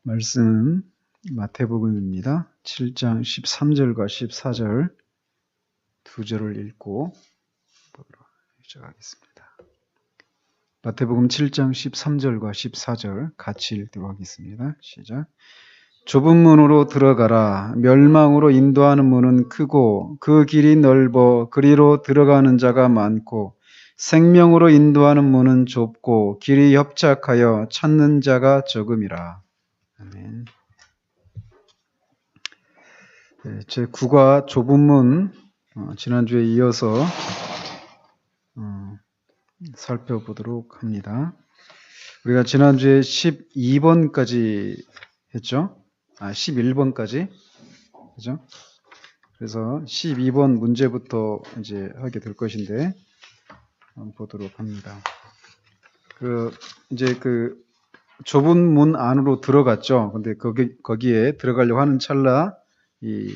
말씀은 마태복음입니다. 7장 13절과 14절 두 절을 읽고 보도록 시작하겠습니다. 마태복음 7장 13절과 14절 같이 읽도록 하겠습니다. 시작. 좁은 문으로 들어가라. 멸망으로 인도하는 문은 크고 그 길이 넓어 그리로 들어가는 자가 많고 생명으로 인도하는 문은 좁고 길이 협착하여 찾는 자가 적음이라. 아멘. 제 9과 좁은 문 지난주에 이어서 살펴보도록 합니다. 우리가 지난주에 12번까지 했죠? 11번까지. 그죠? 그래서 12번 문제부터 이제 하게 될 것인데 한번 보도록 합니다. 이제 좁은 문 안으로 들어갔죠. 근데 거기에 들어가려고 하는 찰나 이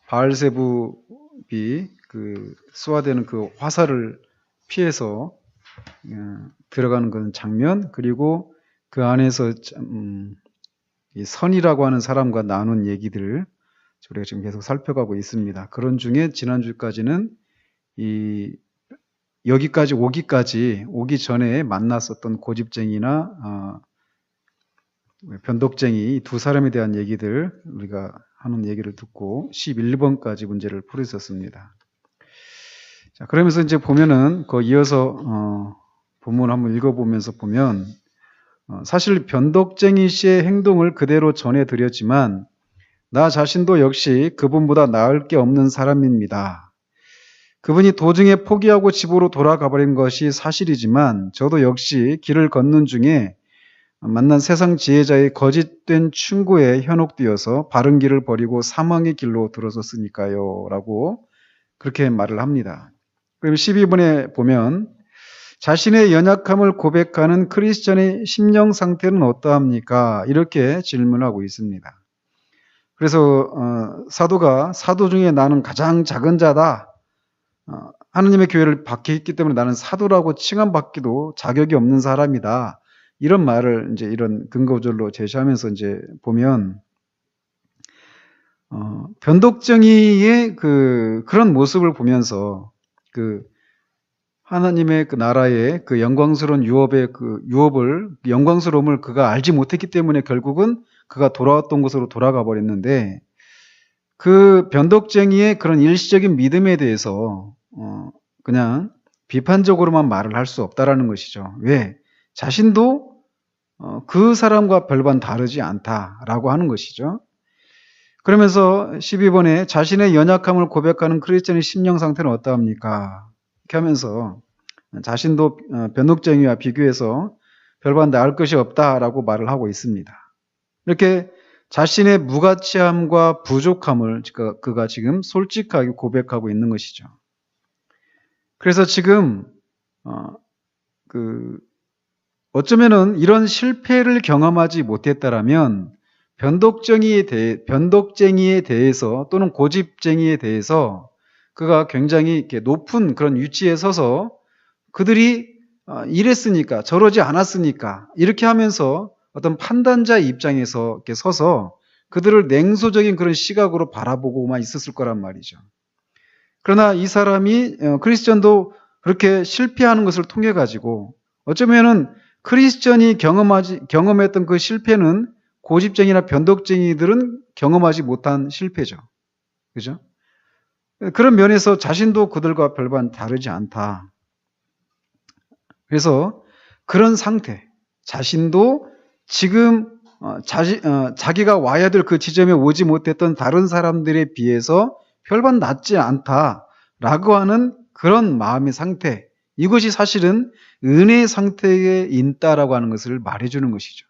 바알세불이 쏘아대는 그 화살을 피해서 들어가는 그런 장면, 그리고 그 안에서 이 선이라고 하는 사람과 나눈 얘기들을 우리가 지금 계속 살펴가고 있습니다. 그런 중에 지난주까지는 여기까지 오기 전에 만났었던 고집쟁이나 변덕쟁이 두 사람에 대한 얘기들 우리가 하는 얘기를 듣고 11번까지 문제를 풀었었습니다. 자, 그러면서 이제 보면은 이어서 본문 한번 읽어보면서 보면 사실 변덕쟁이 씨의 행동을 그대로 전해드렸지만 나 자신도 역시 그분보다 나을 게 없는 사람입니다. 그분이 도중에 포기하고 집으로 돌아가 버린 것이 사실이지만 저도 역시 길을 걷는 중에 만난 세상 지혜자의 거짓된 충고에 현혹되어서 바른 길을 버리고 사망의 길로 들어섰으니까요 라고 그렇게 말을 합니다. 그럼 12번에 보면 자신의 연약함을 고백하는 크리스천의 심령 상태는 어떠합니까? 이렇게 질문하고 있습니다. 그래서 사도가 사도 중에 나는 가장 작은 자다. 하느님의 교회를 박해했기 때문에 나는 사도라고 칭함받기도 자격이 없는 사람이다. 이런 말을 이제 이런 근거절로 제시하면서 이제 보면 변덕쟁이의 그런 모습을 보면서 하나님의 나라의 영광스러운 영광스러움을 그가 알지 못했기 때문에 결국은 그가 돌아왔던 곳으로 돌아가 버렸는데 그 변덕쟁이의 그런 일시적인 믿음에 대해서 그냥 비판적으로만 말을 할 수 없다라는 것이죠. 왜? 자신도 그 사람과 별반 다르지 않다라고 하는 것이죠. 그러면서 12번에 자신의 연약함을 고백하는 크리스천의 심령 상태는 어떠합니까? 이렇게 하면서 자신도 변덕쟁이와 비교해서 별반 나을 것이 없다라고 말을 하고 있습니다. 이렇게 자신의 무가치함과 부족함을 그가 지금 솔직하게 고백하고 있는 것이죠. 그래서 지금 어쩌면은 이런 실패를 경험하지 못했다라면 변덕쟁이에 대해서 또는 고집쟁이에 대해서 그가 굉장히 이렇게 높은 그런 위치에 서서 그들이 이랬으니까 저러지 않았으니까 이렇게 하면서 어떤 판단자 입장에서 이렇게 서서 그들을 냉소적인 그런 시각으로 바라보고만 있었을 거란 말이죠. 그러나 이 사람이 크리스천도 그렇게 실패하는 것을 통해 가지고 어쩌면은 크리스천이 경험했던 그 실패는 고집쟁이나 변덕쟁이들은 경험하지 못한 실패죠. 그죠? 그런 면에서 자신도 그들과 별반 다르지 않다. 그래서 그런 상태, 자신도 지금 자기가 와야 될 그 지점에 오지 못했던 다른 사람들에 비해서 별반 낫지 않다라고 하는 그런 마음의 상태, 이것이 사실은 은혜의 상태에 있다라고 하는 것을 말해주는 것이죠.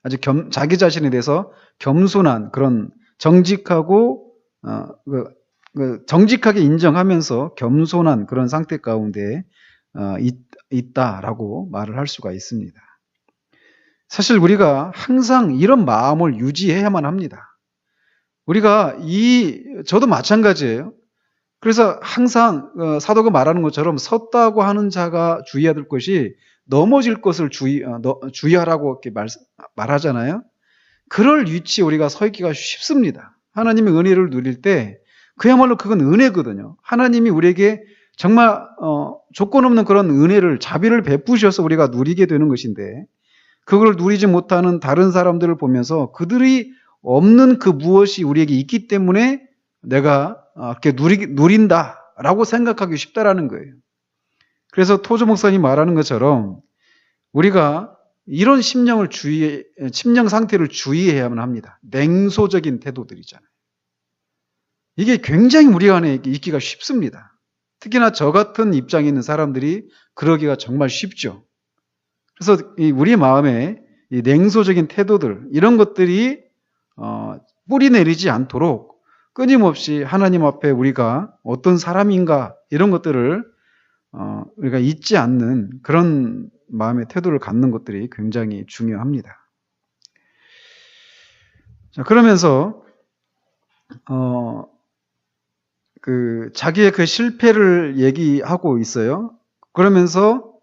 아주 자기 자신에 대해서 겸손한 그런 정직하고 정직하게 인정하면서 겸손한 그런 상태 가운데 있다라고 말을 할 수가 있습니다. 사실 우리가 항상 이런 마음을 유지해야만 합니다. 저도 마찬가지예요. 그래서 항상 사도가 말하는 것처럼 섰다고 하는 자가 주의해야 될 것이 넘어질 것을 주의하라고 이렇게 말하잖아요. 그럴 위치에 우리가 서 있기가 쉽습니다. 하나님의 은혜를 누릴 때 그야말로 그건 은혜거든요. 하나님이 우리에게 정말 조건 없는 그런 은혜를, 자비를 베푸셔서 우리가 누리게 되는 것인데, 그걸 누리지 못하는 다른 사람들을 보면서 그들이 없는 그 무엇이 우리에게 있기 때문에 내가 이렇게 누린다라고 생각하기 쉽다라는 거예요. 그래서 토조 목사님 말하는 것처럼 우리가 이런 심령 상태를 주의해야만 합니다. 냉소적인 태도들이잖아요. 이게 굉장히 우리 안에 있기가 쉽습니다. 특히나 저 같은 입장에 있는 사람들이 그러기가 정말 쉽죠. 그래서 우리 마음에 이 냉소적인 태도들, 이런 것들이 뿌리 내리지 않도록 끊임없이 하나님 앞에 우리가 어떤 사람인가, 이런 것들을 우리가 잊지 않는 그런 마음의 태도를 갖는 것들이 굉장히 중요합니다. 자, 그러면서 자기의 그 실패를 얘기하고 있어요. 그러면서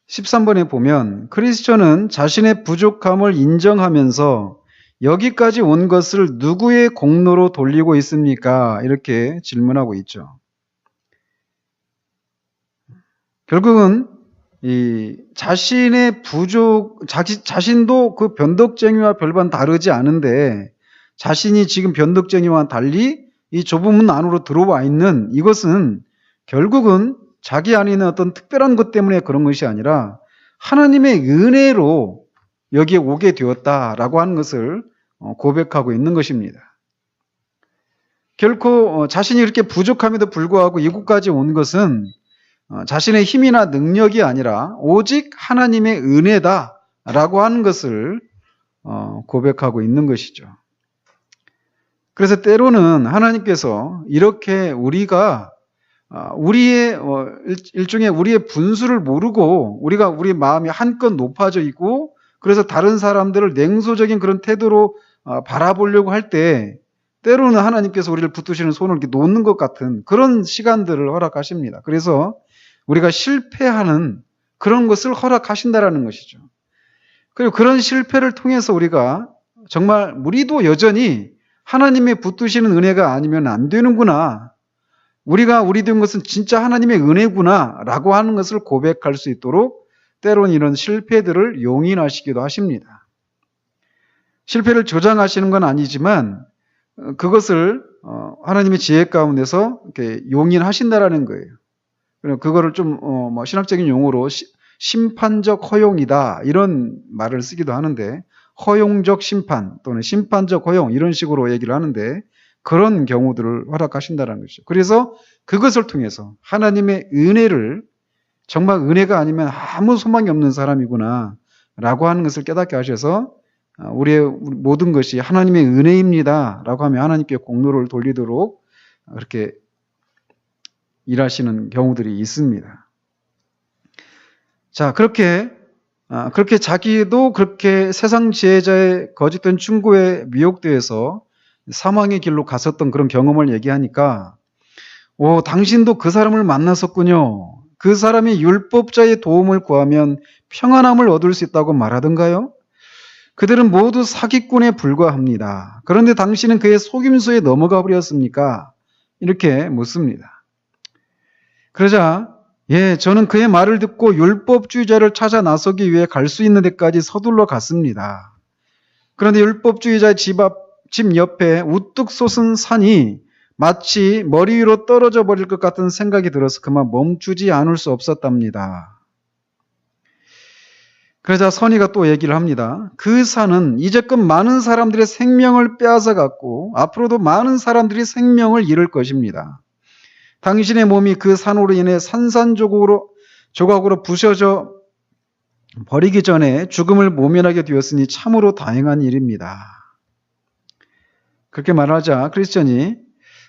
13번에 보면 크리스천은 자신의 부족함을 인정하면서 여기까지 온 것을 누구의 공로로 돌리고 있습니까? 이렇게 질문하고 있죠. 결국은 이 자신의 자신도 그 변덕쟁이와 별반 다르지 않은데, 자신이 지금 변덕쟁이와 달리 이 좁은 문 안으로 들어와 있는 이것은 결국은 자기 안에 있는 어떤 특별한 것 때문에 그런 것이 아니라 하나님의 은혜로 여기에 오게 되었다라고 하는 것을 고백하고 있는 것입니다. 결코 자신이 이렇게 부족함에도 불구하고 이곳까지 온 것은 자신의 힘이나 능력이 아니라 오직 하나님의 은혜다라고 하는 것을 고백하고 있는 것이죠. 그래서 때로는 하나님께서 이렇게 우리가 우리의 일종의 우리의 분수를 모르고 우리가 우리 마음이 한껏 높아져 있고, 그래서 다른 사람들을 냉소적인 그런 태도로 바라보려고 할 때 때로는 하나님께서 우리를 붙드시는 손을 이렇게 놓는 것 같은 그런 시간들을 허락하십니다. 그래서 우리가 실패하는 그런 것을 허락하신다라는 것이죠. 그리고 그런 실패를 통해서 우리가 정말 우리도 여전히 하나님의 붙드시는 은혜가 아니면 안 되는구나, 우리 된 것은 진짜 하나님의 은혜구나 라고 하는 것을 고백할 수 있도록 때로는 이런 실패들을 용인하시기도 하십니다. 실패를 조장하시는 건 아니지만 그것을 하나님의 지혜 가운데서 이렇게 용인하신다라는 거예요. 그거를 좀 신학적인 용어로 심판적 허용이다, 이런 말을 쓰기도 하는데, 허용적 심판 또는 심판적 허용, 이런 식으로 얘기를 하는데, 그런 경우들을 허락하신다는 것이죠. 그래서 그것을 통해서 하나님의 은혜를, 정말 은혜가 아니면 아무 소망이 없는 사람이구나 라고 하는 것을 깨닫게 하셔서 우리의 모든 것이 하나님의 은혜입니다 라고 하면 하나님께 공로를 돌리도록 그렇게 일하시는 경우들이 있습니다. 자, 그렇게 자기도 그렇게 세상 지혜자의 거짓된 충고에 미혹되어서 사망의 길로 갔었던 그런 경험을 얘기하니까, 당신도 그 사람을 만났었군요. 그 사람이 율법자의 도움을 구하면 평안함을 얻을 수 있다고 말하던가요? 그들은 모두 사기꾼에 불과합니다. 그런데 당신은 그의 속임수에 넘어가 버렸습니까? 이렇게 묻습니다. 그러자 저는 그의 말을 듣고 율법주의자를 찾아 나서기 위해 갈 수 있는 데까지 서둘러 갔습니다. 그런데 율법주의자의 집 옆에 우뚝 솟은 산이 마치 머리 위로 떨어져 버릴 것 같은 생각이 들어서 그만 멈추지 않을 수 없었답니다. 그러자 선의가 또 얘기를 합니다. 그 산은 이제껏 많은 사람들의 생명을 빼앗아갔고 앞으로도 많은 사람들이 생명을 잃을 것입니다. 당신의 몸이 그 산으로 인해 산산조각으로 부셔져 버리기 전에 죽음을 모면하게 되었으니 참으로 다행한 일입니다. 그렇게 말하자 크리스천이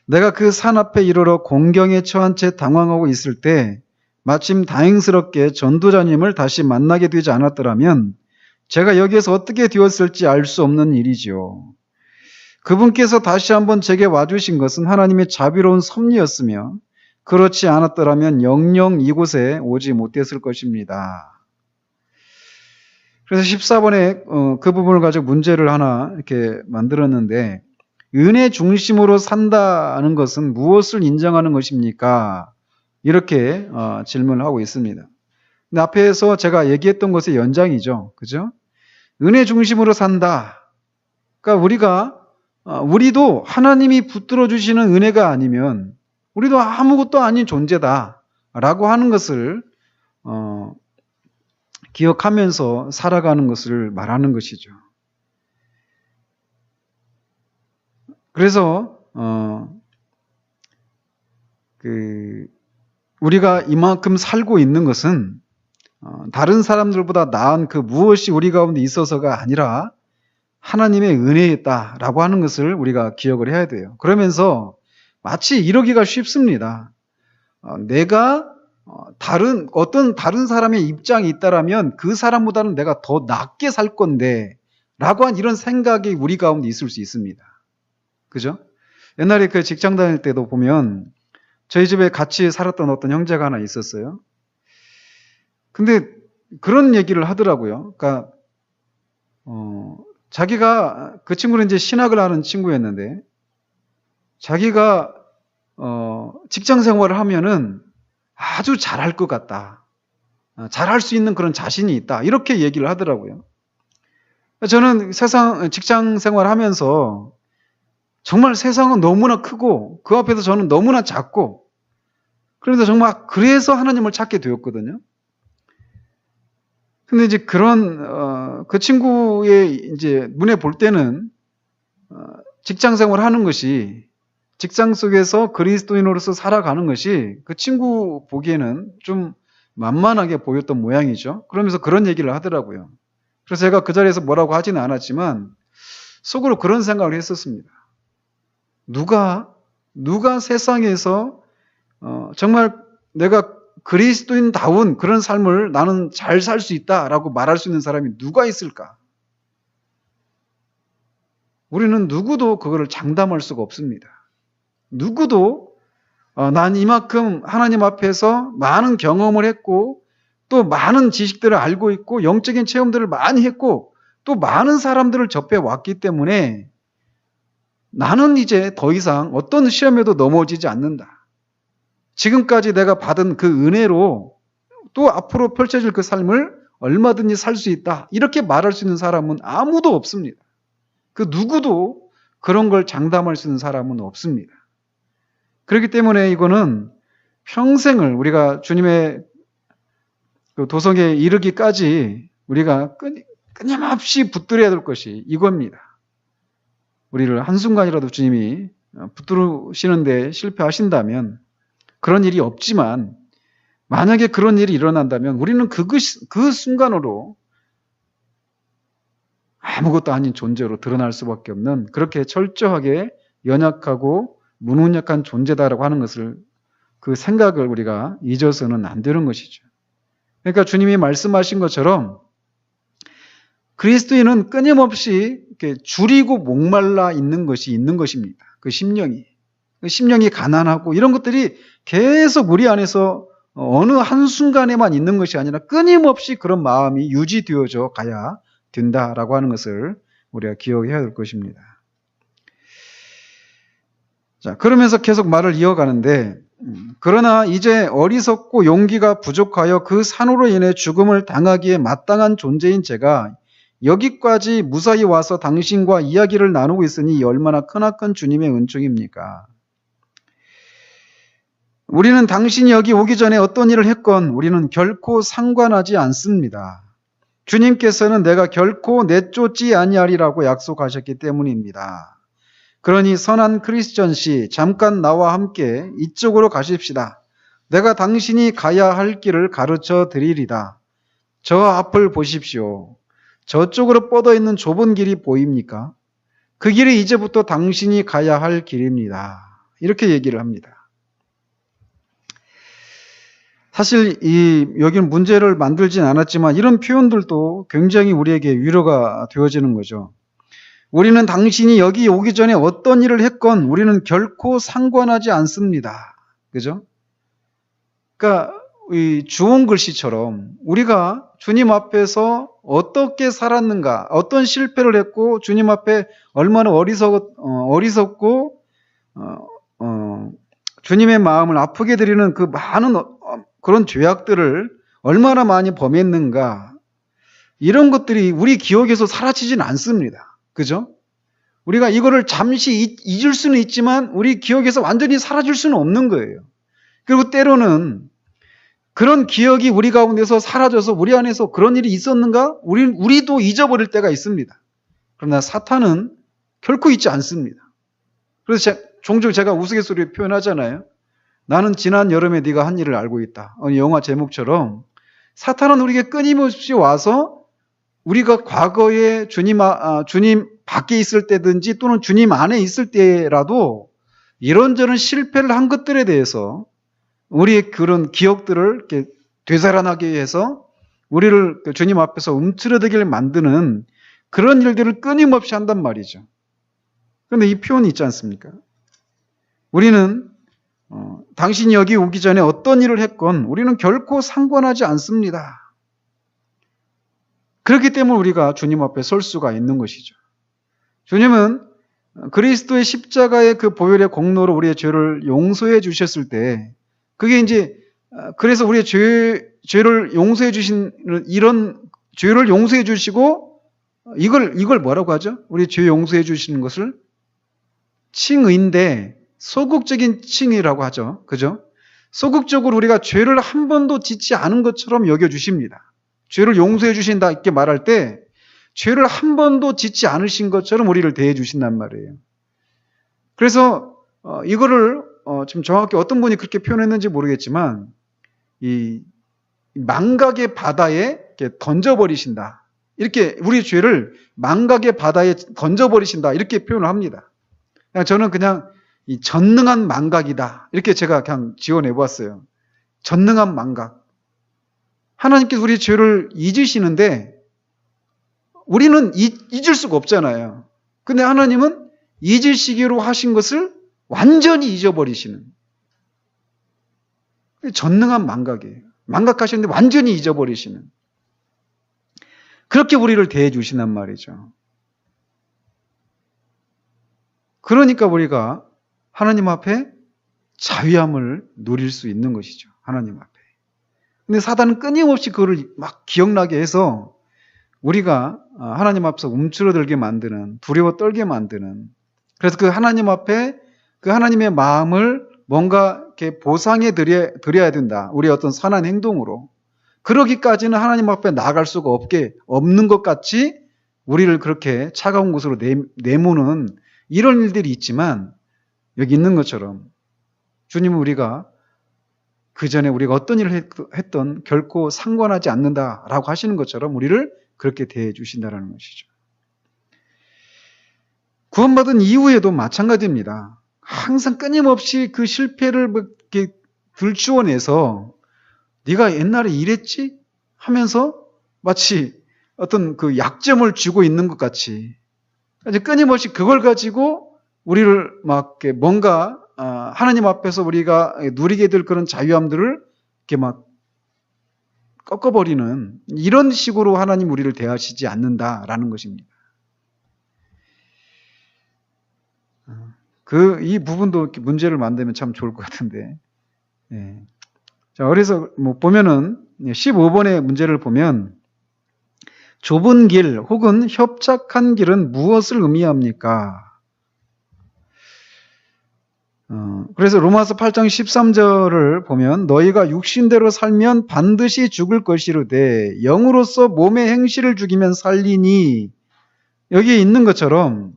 내가 그 산 앞에 이르러 공경에 처한 채 당황하고 있을 때 마침 다행스럽게 전도자님을 다시 만나게 되지 않았더라면 제가 여기에서 어떻게 되었을지 알 수 없는 일이지요. 그분께서 다시 한번 제게 와주신 것은 하나님의 자비로운 섭리였으며 그렇지 않았더라면 영영 이곳에 오지 못했을 것입니다. 그래서 14번에 그 부분을 가지고 문제를 하나 이렇게 만들었는데, 은혜 중심으로 산다는 것은 무엇을 인정하는 것입니까? 이렇게 질문을 하고 있습니다. 근데 앞에서 제가 얘기했던 것의 연장이죠. 그죠? 은혜 중심으로 산다. 그러니까 우리도 하나님이 붙들어 주시는 은혜가 아니면 우리도 아무것도 아닌 존재다. 라고 하는 것을 기억하면서 살아가는 것을 말하는 것이죠. 그래서 우리가 이만큼 살고 있는 것은 다른 사람들보다 나은 그 무엇이 우리 가운데 있어서가 아니라 하나님의 은혜였다라고 하는 것을 우리가 기억을 해야 돼요. 그러면서 마치 이러기가 쉽습니다. 내가 어떤 다른 사람의 입장이 있다라면 그 사람보다는 내가 더 낫게 살 건데 라고 한 이런 생각이 우리 가운데 있을 수 있습니다. 그죠? 옛날에 그 직장 다닐 때도 보면 저희 집에 같이 살았던 어떤 형제가 하나 있었어요. 근데 그런 얘기를 하더라고요. 그러니까 자기가 그 친구는 이제 신학을 하는 친구였는데 자기가 직장 생활을 하면은 아주 잘할 것 같다. 잘할 수 있는 그런 자신이 있다. 이렇게 얘기를 하더라고요. 저는 직장 생활을 하면서 정말 세상은 너무나 크고 그 앞에서 저는 너무나 작고 그런데 정말 그래서 하나님을 찾게 되었거든요. 근데 이제 그런 그 친구의 이제 눈에 볼 때는 직장 생활을 하는 것이 직장 속에서 그리스도인으로서 살아가는 것이 그 친구 보기에는 좀 만만하게 보였던 모양이죠. 그러면서 그런 얘기를 하더라고요. 그래서 제가 그 자리에서 뭐라고 하지는 않았지만 속으로 그런 생각을 했었습니다. 누가 세상에서 정말 내가 그리스도인다운 그런 삶을 나는 잘 살 수 있다라고 말할 수 있는 사람이 누가 있을까? 우리는 누구도 그거를 장담할 수가 없습니다. 누구도 난 이만큼 하나님 앞에서 많은 경험을 했고 또 많은 지식들을 알고 있고 영적인 체험들을 많이 했고 또 많은 사람들을 접해 왔기 때문에 나는 이제 더 이상 어떤 시험에도 넘어지지 않는다. 지금까지 내가 받은 그 은혜로 또 앞으로 펼쳐질 그 삶을 얼마든지 살 수 있다. 이렇게 말할 수 있는 사람은 아무도 없습니다. 그 누구도 그런 걸 장담할 수 있는 사람은 없습니다. 그렇기 때문에 이거는 평생을 우리가 주님의 그 도성에 이르기까지 우리가 끊임없이 붙들어야 될 것이 이겁니다. 우리를 한순간이라도 주님이 붙들으시는데 실패하신다면 그런 일이 없지만 만약에 그런 일이 일어난다면 우리는 그 순간으로 아무것도 아닌 존재로 드러날 수밖에 없는 그렇게 철저하게 연약하고 무능력한 존재다라고 하는 것을 그 생각을 우리가 잊어서는 안 되는 것이죠. 그러니까 주님이 말씀하신 것처럼 그리스도인은 끊임없이 이렇게 줄이고 목말라 있는 것이 있는 것입니다. 그 심령이. 그 심령이 가난하고 이런 것들이 계속 우리 안에서 어느 한순간에만 있는 것이 아니라 끊임없이 그런 마음이 유지되어져 가야 된다라고 하는 것을 우리가 기억해야 될 것입니다. 자, 그러면서 계속 말을 이어가는데 그러나 이제 어리석고 용기가 부족하여 그 산으로 인해 죽음을 당하기에 마땅한 존재인 제가 여기까지 무사히 와서 당신과 이야기를 나누고 있으니 얼마나 크나큰 주님의 은총입니까? 우리는 당신이 여기 오기 전에 어떤 일을 했건 우리는 결코 상관하지 않습니다. 주님께서는 내가 결코 내쫓지 아니하리라고 약속하셨기 때문입니다. 그러니 선한 크리스천씨 잠깐 나와 함께 이쪽으로 가십시다. 내가 당신이 가야 할 길을 가르쳐 드리리다. 저 앞을 보십시오. 저쪽으로 뻗어 있는 좁은 길이 보입니까? 그 길이 이제부터 당신이 가야 할 길입니다. 이렇게 얘기를 합니다. 사실 여기는 문제를 만들진 않았지만 이런 표현들도 굉장히 우리에게 위로가 되어지는 거죠. 우리는 당신이 여기 오기 전에 어떤 일을 했건 우리는 결코 상관하지 않습니다. 그죠? 그러니까 이 주홍 글씨처럼 우리가 주님 앞에서 어떻게 살았는가, 어떤 실패를 했고 주님 앞에 얼마나 어리석고 주님의 마음을 아프게 드리는 그 많은 그런 죄악들을 얼마나 많이 범했는가, 이런 것들이 우리 기억에서 사라지진 않습니다. 그죠? 우리가 이거를 잠시 잊을 수는 있지만 우리 기억에서 완전히 사라질 수는 없는 거예요. 그리고 때로는 그런 기억이 우리 가운데서 사라져서 우리 안에서 그런 일이 있었는가? 우리도 잊어버릴 때가 있습니다. 그러나 사탄은 결코 잊지 않습니다. 그래서 종종 제가 우스갯소리로 표현하잖아요. 나는 지난 여름에 네가 한 일을 알고 있다. 영화 제목처럼 사탄은 우리에게 끊임없이 와서 우리가 과거에 주님 밖에 있을 때든지 또는 주님 안에 있을 때라도 이런저런 실패를 한 것들에 대해서 우리의 그런 기억들을 이렇게 되살아나게 해서 우리를 주님 앞에서 움츠러들게 만드는 그런 일들을 끊임없이 한단 말이죠. 그런데 이 표현이 있지 않습니까? 우리는 당신이 여기 오기 전에 어떤 일을 했건 우리는 결코 상관하지 않습니다. 그렇기 때문에 우리가 주님 앞에 설 수가 있는 것이죠. 주님은 그리스도의 십자가의 그 보혈의 공로로 우리의 죄를 용서해 주셨을 때, 그게 이제 그래서 우리의 죄를 용서해 주신 이런 죄를 용서해 주시고 이걸 뭐라고 하죠? 우리 죄 용서해 주시는 것을 칭의인데 소극적인 칭의라고 하죠. 그죠? 소극적으로 우리가 죄를 한 번도 짓지 않은 것처럼 여겨 주십니다. 죄를 용서해 주신다 이렇게 말할 때 죄를 한 번도 짓지 않으신 것처럼 우리를 대해 주신단 말이에요. 그래서 이거를 지금 정확히 어떤 분이 그렇게 표현했는지 모르겠지만 이 망각의 바다에 이렇게 던져버리신다. 이렇게 우리 죄를 망각의 바다에 던져버리신다. 이렇게 표현을 합니다. 저는 그냥 이 전능한 망각이다. 이렇게 제가 그냥 지어내보았어요. 전능한 망각. 하나님께서 우리 죄를 잊으시는데 우리는 잊을 수가 없잖아요. 근데 하나님은 잊으시기로 하신 것을 완전히 잊어버리시는 전능한 망각이에요. 망각하시는데 완전히 잊어버리시는, 그렇게 우리를 대해 주시단 말이죠. 그러니까 우리가 하나님 앞에 자유함을 누릴 수 있는 것이죠. 하나님 앞에. 근데 사단은 끊임없이 그거를 막 기억나게 해서 우리가 하나님 앞에서 움츠러들게 만드는, 두려워 떨게 만드는, 그래서 그 하나님 앞에 그 하나님의 마음을 뭔가 이렇게 보상해 드려야 된다. 우리의 어떤 선한 행동으로. 그러기까지는 하나님 앞에 나아갈 수가 없는 것 같이 우리를 그렇게 차가운 곳으로 내모는 이런 일들이 있지만, 여기 있는 것처럼 주님은 우리가 그 전에 우리가 어떤 일을 했던 결코 상관하지 않는다라고 하시는 것처럼 우리를 그렇게 대해 주신다는 것이죠. 구원받은 이후에도 마찬가지입니다. 항상 끊임없이 그 실패를 이렇게 들추어내서 네가 옛날에 이랬지? 하면서 마치 어떤 그 약점을 쥐고 있는 것 같이 끊임없이 그걸 가지고 우리를 막 이렇게 뭔가 하나님 앞에서 우리가 누리게 될 그런 자유함들을 이렇게 막 꺾어버리는 이런 식으로 하나님 우리를 대하시지 않는다라는 것입니다. 이 부분도 문제를 만들면 참 좋을 것 같은데. 예. 자, 그래서 보면은 15번의 문제를 보면 좁은 길 혹은 협착한 길은 무엇을 의미합니까? 그래서 로마서 8장 13절을 보면 너희가 육신대로 살면 반드시 죽을 것이로되 영으로서 몸의 행실을 죽이면 살리니, 여기에 있는 것처럼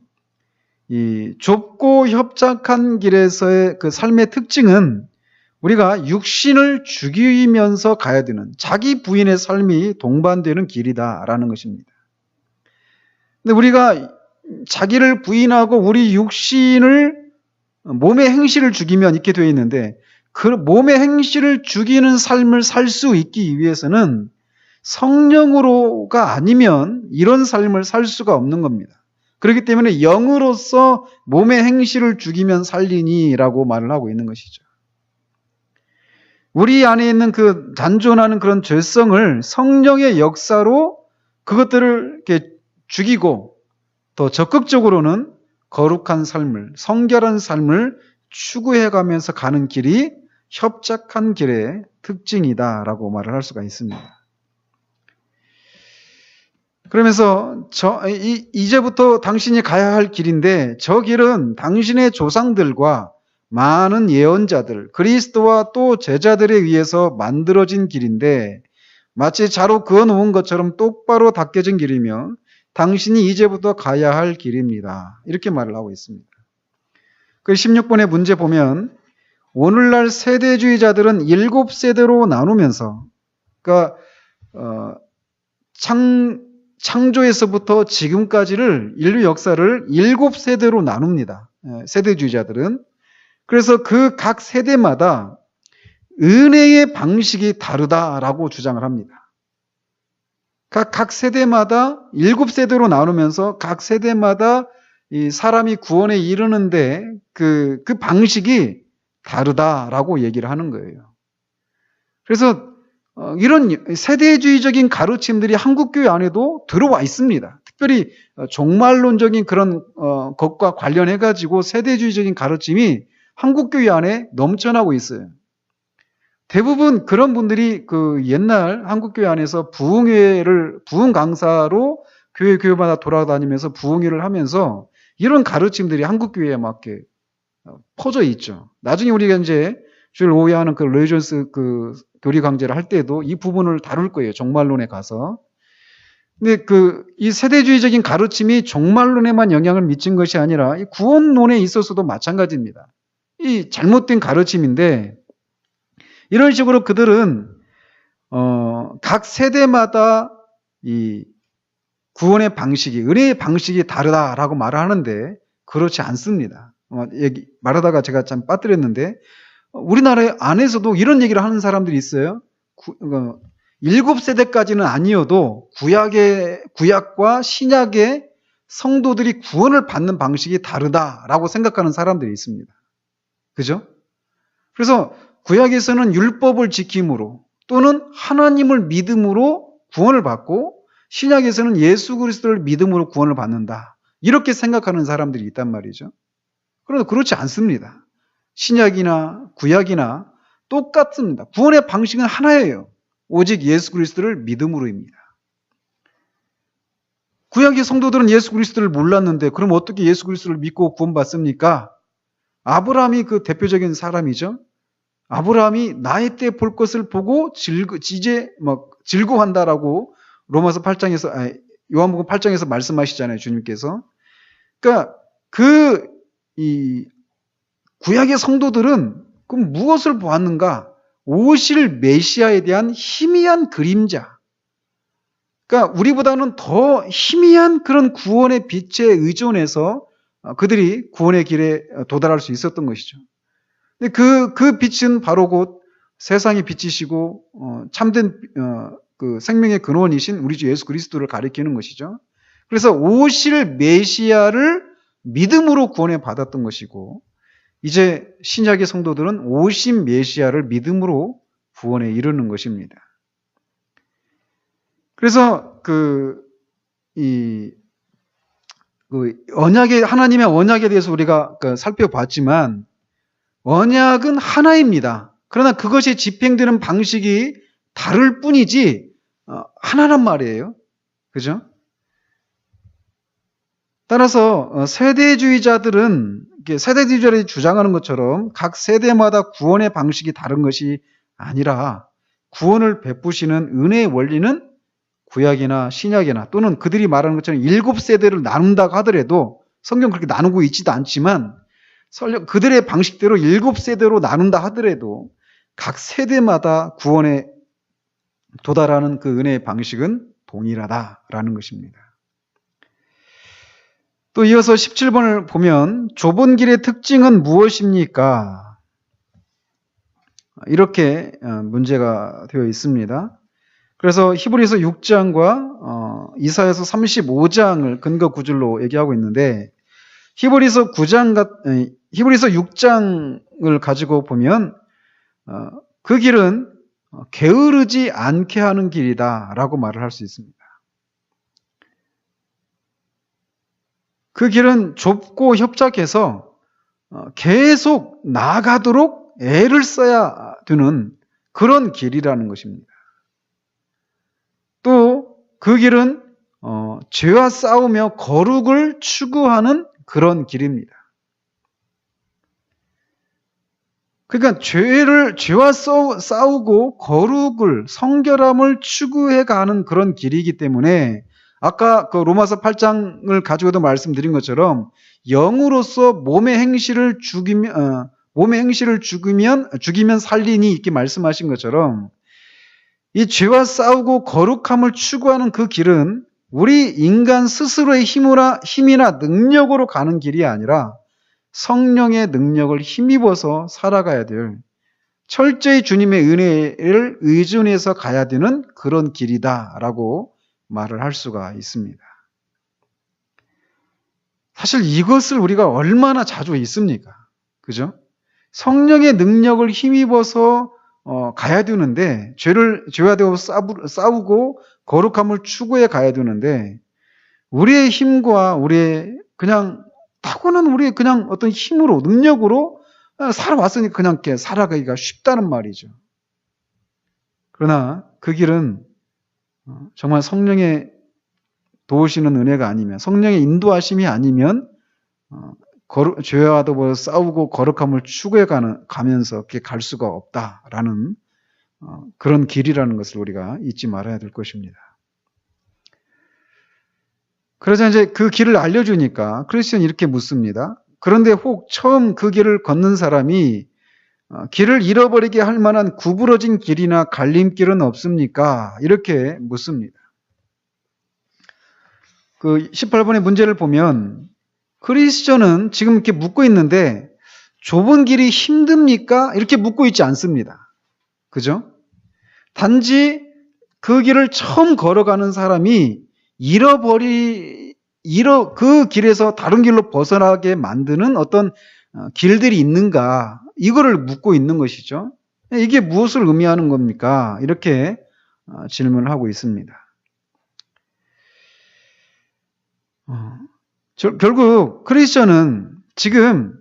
이 좁고 협착한 길에서의 그 삶의 특징은 우리가 육신을 죽이면서 가야 되는 자기 부인의 삶이 동반되는 길이다라는 것입니다. 근데 우리가 자기를 부인하고 우리 육신을 몸의 행실을 죽이면 이렇게 되어 있는데, 그 몸의 행실을 죽이는 삶을 살 수 있기 위해서는 성령으로가 아니면 이런 삶을 살 수가 없는 겁니다. 그렇기 때문에 영으로서 몸의 행실을 죽이면 살리니라고 말을 하고 있는 것이죠. 우리 안에 있는 그 잔존하는 그런 죄성을 성령의 역사로 그것들을 이렇게 죽이고 더 적극적으로는 거룩한 삶을, 성결한 삶을 추구해가면서 가는 길이 협착한 길의 특징이다라고 말을 할 수가 있습니다. 그러면서 이제부터 당신이 가야 할 길인데 저 길은 당신의 조상들과 많은 예언자들, 그리스도와 또 제자들에 의해서 만들어진 길인데 마치 자로 그어놓은 것처럼 똑바로 닦여진 길이며 당신이 이제부터 가야 할 길입니다. 이렇게 말을 하고 있습니다. 그 16번의 문제 보면 오늘날 세대주의자들은 7세대로 나누면서 그러니까 창조에서부터 지금까지를 인류 역사를 7세대로 나눕니다. 세대주의자들은. 그래서 그 각 세대마다 은혜의 방식이 다르다라고 주장을 합니다. 각 세대마다 7세대로 나누면서 각 세대마다 이 사람이 구원에 이르는데 그 방식이 다르다라고 얘기를 하는 거예요. 그래서 이런 세대주의적인 가르침들이 한국교회 안에도 들어와 있습니다. 특별히 종말론적인 그런 것과 관련해가지고 세대주의적인 가르침이 한국교회 안에 넘쳐나고 있어요. 대부분 그런 분들이 그 옛날 한국교회 안에서 부흥 강사로 교회마다 돌아다니면서 부흥회를 하면서 이런 가르침들이 한국교회에 맞게 퍼져 있죠. 나중에 우리가 이제 주일 오후에 하는 그 레이전스 그 교리 강좌를 할 때도 이 부분을 다룰 거예요. 종말론에 가서. 근데 이 세대주의적인 가르침이 종말론에만 영향을 미친 것이 아니라 이 구원론에 있어서도 마찬가지입니다. 이 잘못된 가르침인데 이런 식으로 그들은 각 세대마다 이 구원의 방식이, 은혜의 방식이 다르다라고 말을 하는데 그렇지 않습니다. 말하다가 제가 참 빠뜨렸는데 우리나라 안에서도 이런 얘기를 하는 사람들이 있어요. 7세대까지는 아니어도 구약과 신약의 성도들이 구원을 받는 방식이 다르다라고 생각하는 사람들이 있습니다. 그죠? 그래서 구약에서는 율법을 지킴으로 또는 하나님을 믿음으로 구원을 받고 신약에서는 예수 그리스도를 믿음으로 구원을 받는다. 이렇게 생각하는 사람들이 있단 말이죠. 그런데 그렇지 않습니다. 신약이나 구약이나 똑같습니다. 구원의 방식은 하나예요. 오직 예수 그리스도를 믿음으로입니다. 구약의 성도들은 예수 그리스도를 몰랐는데 그럼 어떻게 예수 그리스도를 믿고 구원받습니까? 아브라함이 그 대표적인 사람이죠. 아브라함이 나이 때 볼 것을 보고 즐거워한다라고 요한복음 8장에서 말씀하시잖아요, 주님께서. 그러니까 이 구약의 성도들은 그럼 무엇을 보았는가? 오실 메시아에 대한 희미한 그림자. 그러니까 우리보다는 더 희미한 그런 구원의 빛에 의존해서 그들이 구원의 길에 도달할 수 있었던 것이죠. 근데 그 빛은 바로 곧 세상의 빛이시고 참된 그 생명의 근원이신 우리 주 예수 그리스도를 가리키는 것이죠. 그래서 오실 메시아를 믿음으로 구원에 받았던 것이고 이제 신약의 성도들은 오신 메시아를 믿음으로 구원에 이르는 것입니다. 그래서 하나님의 언약에 대해서 우리가 살펴봤지만 언약은 하나입니다. 그러나 그것이 집행되는 방식이 다를 뿐이지 하나란 말이에요. 그죠? 따라서 세대주의자들이 주장하는 것처럼 각 세대마다 구원의 방식이 다른 것이 아니라 구원을 베푸시는 은혜의 원리는 구약이나 신약이나 또는 그들이 말하는 것처럼 7세대를 나눈다고 하더라도 성경 그렇게 나누고 있지도 않지만 그들의 방식대로 7세대로 나눈다 하더라도 각 세대마다 구원에 도달하는 그 은혜의 방식은 동일하다라는 것입니다. 또 이어서 17번을 보면 좁은 길의 특징은 무엇입니까? 이렇게 문제가 되어 있습니다. 그래서 히브리서 6장과 이사야서 35장을 근거 구절로 얘기하고 있는데 히브리서 6장을 가지고 보면 그 길은 게으르지 않게 하는 길이다라고 말을 할 수 있습니다. 그 길은 좁고 협착해서 계속 나아가도록 애를 써야 되는 그런 길이라는 것입니다. 또 그 길은 죄와 싸우며 거룩을 추구하는 그런 길입니다. 그러니까 죄와 싸우고 거룩을, 성결함을 추구해 가는 그런 길이기 때문에 아까 그 로마서 8장을 가지고도 말씀드린 것처럼 영으로서 몸의 행실을 죽이면 살리니 이렇게 말씀하신 것처럼 이 죄와 싸우고 거룩함을 추구하는 그 길은 우리 인간 스스로의 힘이나 능력으로 가는 길이 아니라 성령의 능력을 힘입어서 살아가야 될, 철저히 주님의 은혜를 의존해서 가야 되는 그런 길이다라고 말을 할 수가 있습니다. 사실 이것을 우리가 얼마나 자주 있습니까? 그죠? 성령의 능력을 힘입어서 가야 되는데, 죄와 대고 싸우고 거룩함을 추구해 가야 되는데, 우리의 힘과 우리의 그냥 타고난 우리의 그냥 어떤 힘으로, 능력으로 살아왔으니까 그냥 이렇게 살아가기가 쉽다는 말이죠. 그러나 그 길은 정말 성령의 도우시는 은혜가 아니면, 성령의 인도하심이 아니면 죄와 더불어 싸우고 거룩함을 추구해 가면서 이렇게 갈 수가 없다라는 그런 길이라는 것을 우리가 잊지 말아야 될 것입니다. 그래서 이제 그 길을 알려주니까 크리스천이 이렇게 묻습니다. 그런데 혹 처음 그 길을 걷는 사람이 길을 잃어버리게 할 만한 구부러진 길이나 갈림길은 없습니까? 이렇게 묻습니다. 그 18번의 문제를 보면 크리스천은 지금 이렇게 묻고 있는데 좁은 길이 힘듭니까? 이렇게 묻고 있지 않습니다. 그죠? 단지 그 길을 처음 걸어가는 사람이 그 길에서 다른 길로 벗어나게 만드는 어떤 길들이 있는가, 이거를 묻고 있는 것이죠. 이게 무엇을 의미하는 겁니까? 이렇게 질문을 하고 있습니다. 결국 크리스천은 지금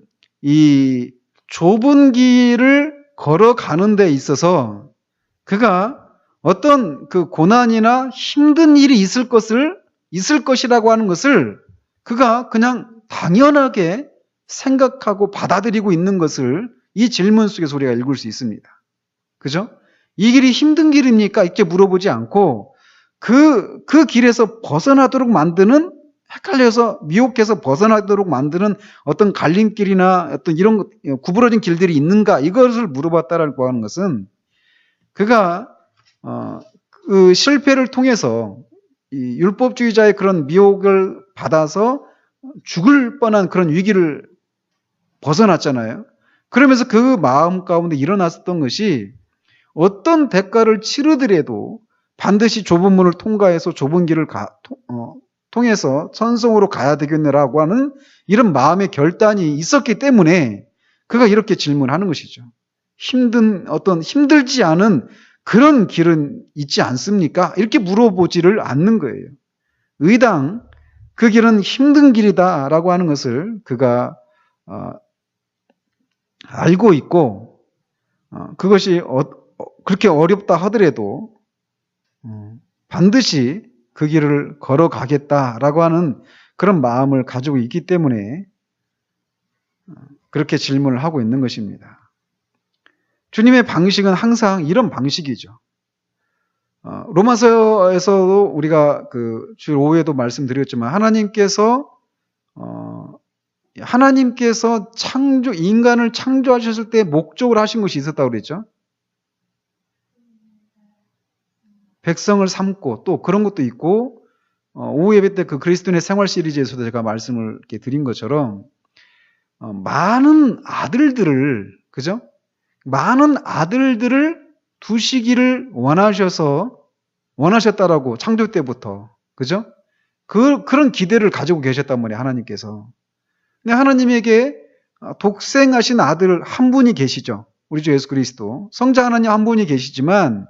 이 좁은 길을 걸어가는 데 있어서 그가 어떤 그 고난이나 힘든 일이 있을 것이라고 하는 것을 그가 그냥 당연하게 생각하고 받아들이고 있는 것을 이 질문 속에서 우리가 읽을 수 있습니다. 그죠? 이 길이 힘든 길입니까? 이렇게 물어보지 않고 그 길에서 벗어나도록 만드는, 헷갈려서 미혹해서 벗어나도록 만드는 어떤 갈림길이나 어떤 이런 구부러진 길들이 있는가, 이것을 물어봤다라고 하는 것은 그가 그 실패를 통해서 이 율법주의자의 그런 미혹을 받아서 죽을 뻔한 그런 위기를 벗어났잖아요. 그러면서 그 마음 가운데 일어났었던 것이 어떤 대가를 치르더라도 반드시 좁은 문을 통과해서 좁은 길을 통해서 천성으로 가야 되겠네라고 하는 이런 마음의 결단이 있었기 때문에 그가 이렇게 질문하는 것이죠. 힘들지 않은 그런 길은 있지 않습니까? 이렇게 물어보지를 않는 거예요. 의당 그 길은 힘든 길이다라고 하는 것을 그가 알고 있고, 그것이 그렇게 어렵다 하더라도 반드시 그 길을 걸어가겠다라고 하는 그런 마음을 가지고 있기 때문에 그렇게 질문을 하고 있는 것입니다. 주님의 방식은 항상 이런 방식이죠. 로마서에서도 우리가 그 주일 오후에도 말씀드렸지만 하나님께서 인간을 창조하셨을 때 목적을 하신 것이 있었다고 그랬죠. 백성을 삼고 또 그런 것도 있고, 오후 예배 때 그 그리스도인의 생활 시리즈에서도 제가 말씀을 이렇게 드린 것처럼 많은 아들들을, 그죠? 많은 아들들을 두시기를 원하셨다라고 창조 때부터, 그죠? 그런 기대를 가지고 계셨단 말이에요, 하나님께서. 근데 하나님에게 독생하신 아들 한 분이 계시죠. 우리 주 예수 그리스도. 성자 하나님 한 분이 계시지만,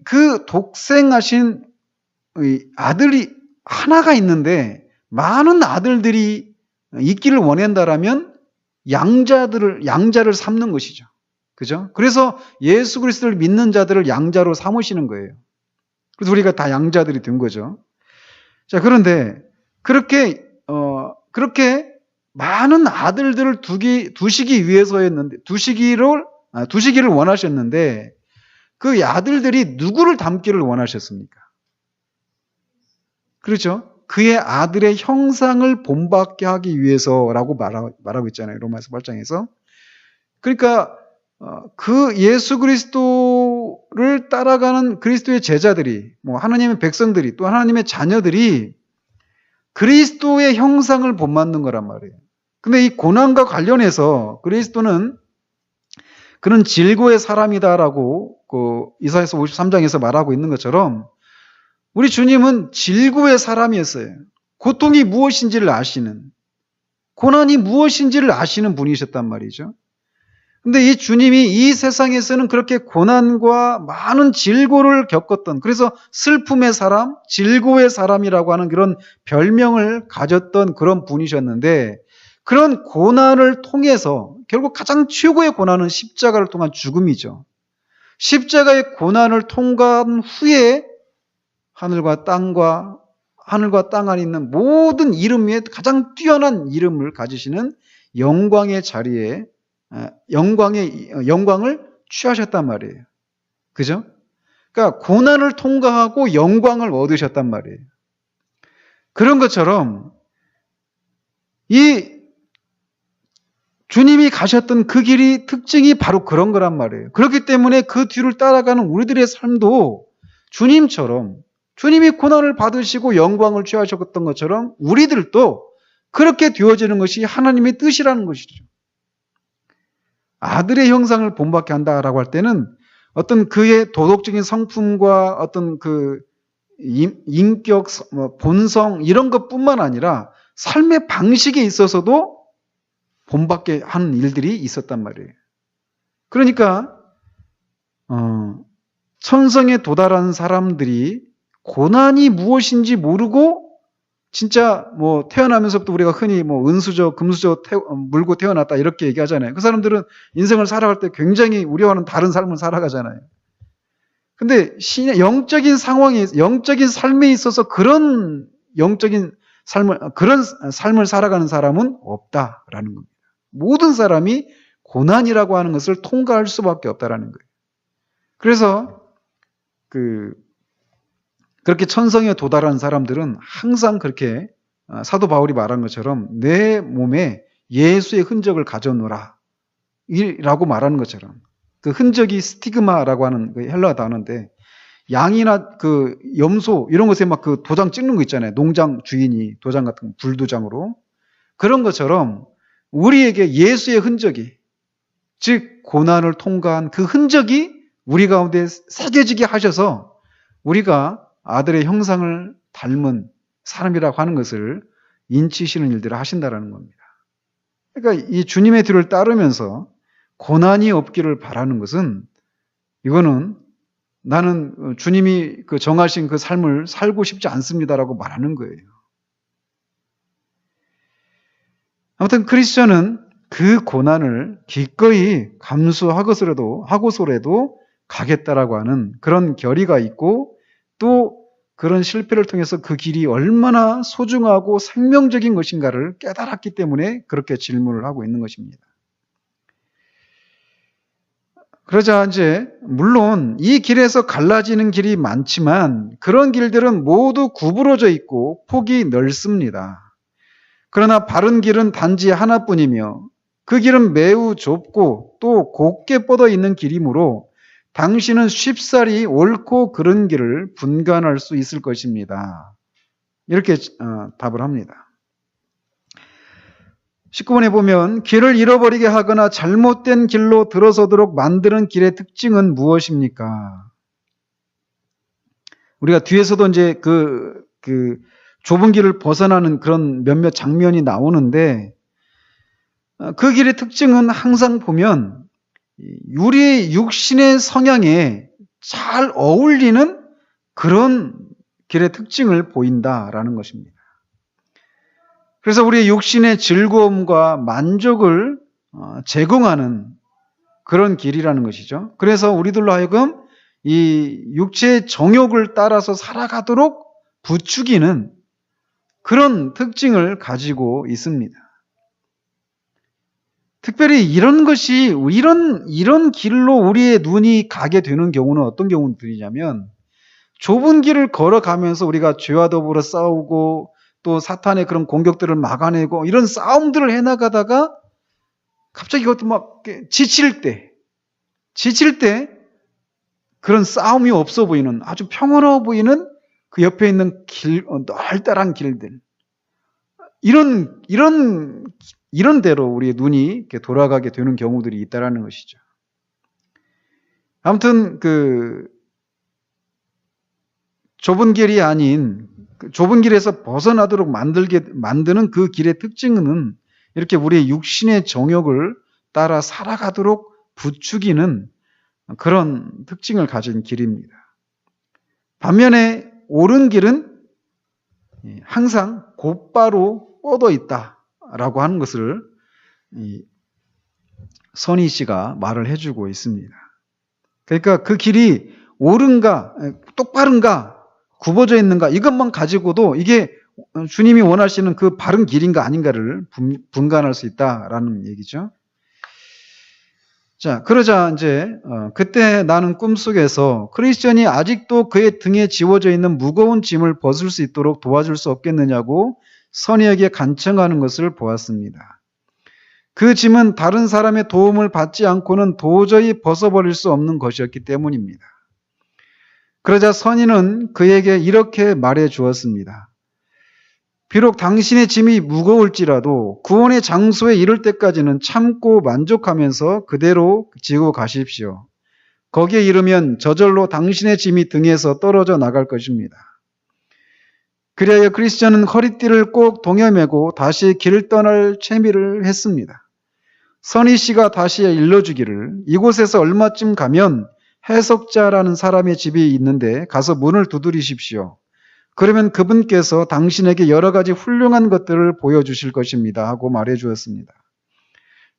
그 독생하신 아들이 하나가 있는데 많은 아들들이 있기를 원한다라면 양자를 삼는 것이죠. 그죠? 그래서 예수 그리스도를 믿는 자들을 양자로 삼으시는 거예요. 그래서 우리가 다 양자들이 된 거죠. 자, 그런데 그렇게 많은 아들들을 두시기 위해서였는데, 두시기를 원하셨는데, 그 아들들이 누구를 닮기를 원하셨습니까? 그렇죠? 그의 아들의 형상을 본받게 하기 위해서라고 말하고 있잖아요. 로마서 8장에서. 그러니까 그 예수 그리스도를 따라가는 그리스도의 제자들이, 하나님의 백성들이, 또 하나님의 자녀들이 그리스도의 형상을 본받는 거란 말이에요. 근데 이 고난과 관련해서 그리스도는 그는 질고의 사람이다라고 이사야서 53장에서 말하고 있는 것처럼 우리 주님은 질고의 사람이었어요. 고통이 무엇인지를 아시는, 고난이 무엇인지를 아시는 분이셨단 말이죠. 근데 이 주님이 이 세상에서는 그렇게 고난과 많은 질고를 겪었던, 그래서 슬픔의 사람, 질고의 사람이라고 하는 그런 별명을 가졌던 그런 분이셨는데, 그런 고난을 통해서 결국 가장 최고의 고난은 십자가를 통한 죽음이죠. 십자가의 고난을 통과한 후에 하늘과 땅 안에 있는 모든 이름 위에 가장 뛰어난 이름을 가지시는 영광의 자리에 영광을 취하셨단 말이에요. 그죠? 그러니까 고난을 통과하고 영광을 얻으셨단 말이에요. 그런 것처럼 이 주님이 가셨던 그 길이 특징이 바로 그런 거란 말이에요. 그렇기 때문에 그 뒤를 따라가는 우리들의 삶도 주님처럼, 주님이 고난을 받으시고 영광을 취하셨던 것처럼 우리들도 그렇게 되어지는 것이 하나님의 뜻이라는 것이죠. 아들의 형상을 본받게 한다라고 할 때는 어떤 그의 도덕적인 성품과 어떤 그 인격, 본성 이런 것뿐만 아니라 삶의 방식에 있어서도 본받게 하는 일들이 있었단 말이에요. 그러니까 천성에 도달한 사람들이 고난이 무엇인지 모르고 진짜 태어나면서부터 우리가 흔히 은수저, 금수저 물고 태어났다 이렇게 얘기하잖아요. 그 사람들은 인생을 살아갈 때 굉장히 우리와는 다른 삶을 살아가잖아요. 근데 영적인 상황에, 영적인 삶에 있어서 그런 삶을 살아가는 사람은 없다라는 겁니다. 모든 사람이 고난이라고 하는 것을 통과할 수밖에 없다라는 거예요. 그래서 그렇게 천성에 도달한 사람들은 항상 그렇게 사도 바울이 말한 것처럼 내 몸에 예수의 흔적을 가져놓으라 라고 말하는 것처럼, 그 흔적이 스티그마라고 하는 그 헬라 단어인데, 양이나 그 염소 이런 것에 막 그 도장 찍는 거 있잖아요. 농장 주인이 도장 같은 거, 불도장으로. 그런 것처럼 우리에게 예수의 흔적이, 즉 고난을 통과한 그 흔적이 우리 가운데 새겨지게 하셔서 우리가 아들의 형상을 닮은 사람이라고 하는 것을 인치시는 일들을 하신다라는 겁니다. 그러니까 이 주님의 뒤를 따르면서 고난이 없기를 바라는 것은, 이거는 나는 주님이 정하신 그 삶을 살고 싶지 않습니다라고 말하는 거예요. 아무튼 크리스천은 그 고난을 기꺼이 하고서라도 가겠다라고 하는 그런 결의가 있고, 또 그런 실패를 통해서 그 길이 얼마나 소중하고 생명적인 것인가를 깨달았기 때문에 그렇게 질문을 하고 있는 것입니다. 그러자 이제 물론 이 길에서 갈라지는 길이 많지만 그런 길들은 모두 구부러져 있고 폭이 넓습니다. 그러나 바른 길은 단지 하나뿐이며 그 길은 매우 좁고 또 곱게 뻗어 있는 길이므로 당신은 쉽사리 옳고 그른 길을 분간할 수 있을 것입니다. 이렇게 답을 합니다. 19번에 보면 길을 잃어버리게 하거나 잘못된 길로 들어서도록 만드는 길의 특징은 무엇입니까? 우리가 뒤에서도 이제 그 좁은 길을 벗어나는 그런 몇몇 장면이 나오는데, 그 길의 특징은 항상 보면 우리의 육신의 성향에 잘 어울리는 그런 길의 특징을 보인다라는 것입니다. 그래서 우리의 육신의 즐거움과 만족을 제공하는 그런 길이라는 것이죠. 그래서 우리들로 하여금 이 육체의 정욕을 따라서 살아가도록 부추기는 그런 특징을 가지고 있습니다. 특별히 이런 것이, 이런 길로 우리의 눈이 가게 되는 경우는 어떤 경우들이냐면, 좁은 길을 걸어가면서 우리가 죄와 더불어 싸우고 또 사탄의 그런 공격들을 막아내고 이런 싸움들을 해나가다가 갑자기 이것도 막 지칠 때 그런 싸움이 없어 보이는, 아주 평화로워 보이는 그 옆에 있는 널따란 길들, 이런 대로 우리의 눈이 이렇게 돌아가게 되는 경우들이 있다라는 것이죠. 아무튼 좁은 길이 아닌, 좁은 길에서 벗어나도록 만드는 그 길의 특징은 이렇게 우리의 육신의 정욕을 따라 살아가도록 부추기는 그런 특징을 가진 길입니다. 반면에 옳은 길은 항상 곧바로 뻗어 있다라고 하는 것을 선희 씨가 말을 해주고 있습니다. 그러니까 그 길이 옳은가, 똑바른가, 굽어져 있는가, 이것만 가지고도 이게 주님이 원하시는 그 바른 길인가 아닌가를 분간할 수 있다라는 얘기죠. 자, 그러자 이제 그때 나는 꿈속에서 크리스천이 아직도 그의 등에 지워져 있는 무거운 짐을 벗을 수 있도록 도와줄 수 없겠느냐고 선희에게 간청하는 것을 보았습니다. 그 짐은 다른 사람의 도움을 받지 않고는 도저히 벗어버릴 수 없는 것이었기 때문입니다. 그러자 선희는 그에게 이렇게 말해 주었습니다. 비록 당신의 짐이 무거울지라도 구원의 장소에 이를 때까지는 참고 만족하면서 그대로 지고 가십시오. 거기에 이르면 저절로 당신의 짐이 등에서 떨어져 나갈 것입니다. 그리하여 크리스천은 허리띠를 꼭 동여매고 다시 길을 떠날 채미를 했습니다. 선희 씨가 다시 일러주기를, 이곳에서 얼마쯤 가면 해석자라는 사람의 집이 있는데 가서 문을 두드리십시오. 그러면 그분께서 당신에게 여러 가지 훌륭한 것들을 보여주실 것입니다 하고 말해 주었습니다.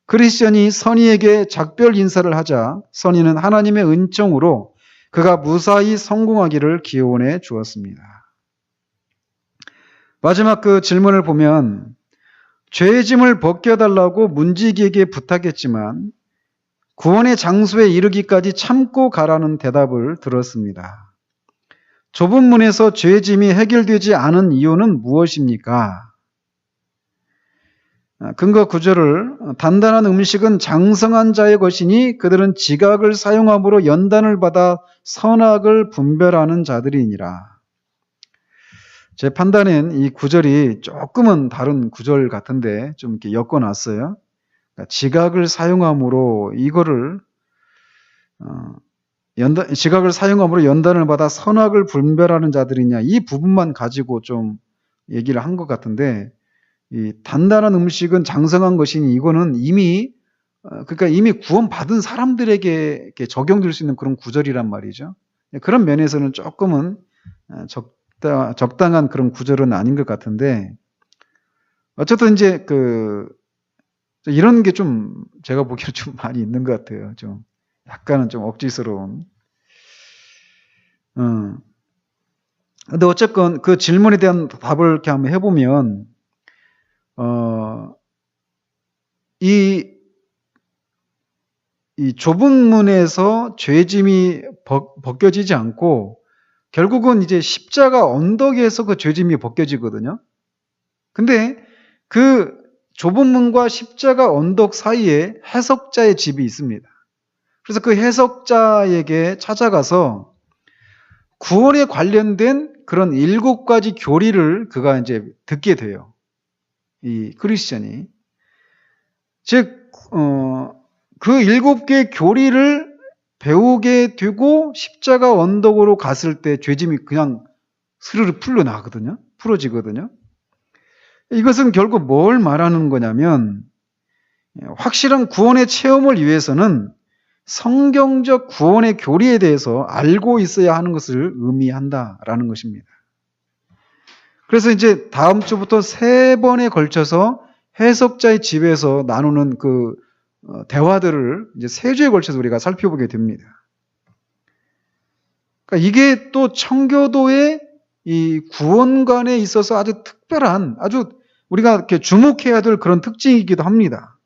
크리스천이 선희에게 작별 인사를 하자 선희는 하나님의 은총으로 그가 무사히 성공하기를 기원해 주었습니다. 마지막 그 질문을 보면 죄의 짐을 벗겨달라고 문지기에게 부탁했지만 구원의 장소에 이르기까지 참고 가라는 대답을 들었습니다. 좁은 문에서 죄의 짐이 해결되지 않은 이유는 무엇입니까? 근거 9절을 단단한 음식은 장성한 자의 것이니 그들은 지각을 사용함으로 연단을 받아 선악을 분별하는 자들이니라. 제 판단엔 이 9절이 조금은 다른 9절 같은데 좀 이렇게 엮어놨어요. 그러니까 지각을 사용함으로 이거를 지각을 사용함으로 연단을 받아 선악을 분별하는 자들이냐, 이 부분만 가지고 좀 얘기를 한 것 같은데, 이 단단한 음식은 장성한 것이니 이거는 이미 구원받은 사람들에게 이렇게 적용될 수 있는 그런 구절이란 말이죠. 그런 면에서는 조금은 적당한 그런 구절은 아닌 것 같은데, 어쨌든 이제 이런 게 좀 제가 보기에는 좀 많이 있는 것 같아요. 좀 약간은 좀 억지스러운. 근데 어쨌건 그 질문에 대한 답을 이렇게 한번 해보면, 이 좁은 문에서 죄짐이 벗겨지지 않고, 결국은 이제 십자가 언덕에서 그 죄짐이 벗겨지거든요. 근데 그 좁은 문과 십자가 언덕 사이에 해석자의 집이 있습니다. 그래서 그 해석자에게 찾아가서 구원에 관련된 그런 7가지 교리를 그가 이제 듣게 돼요. 이 크리스천이. 즉, 그 7개의 교리를 배우게 되고 십자가 언덕으로 갔을 때 죄짐이 그냥 스르르 풀어지거든요. 이것은 결국 뭘 말하는 거냐면, 확실한 구원의 체험을 위해서는 성경적 구원의 교리에 대해서 알고 있어야 하는 것을 의미한다라는 것입니다. 그래서 이제 다음 주부터 3번에 걸쳐서 해석자의 집에서 나누는 그 대화들을 이제 3주에 걸쳐서 우리가 살펴보게 됩니다. 그러니까 이게 또 청교도의 이 구원관에 있어서 아주 특별한, 아주 우리가 이렇게 주목해야 될 그런 특징이기도 합니다.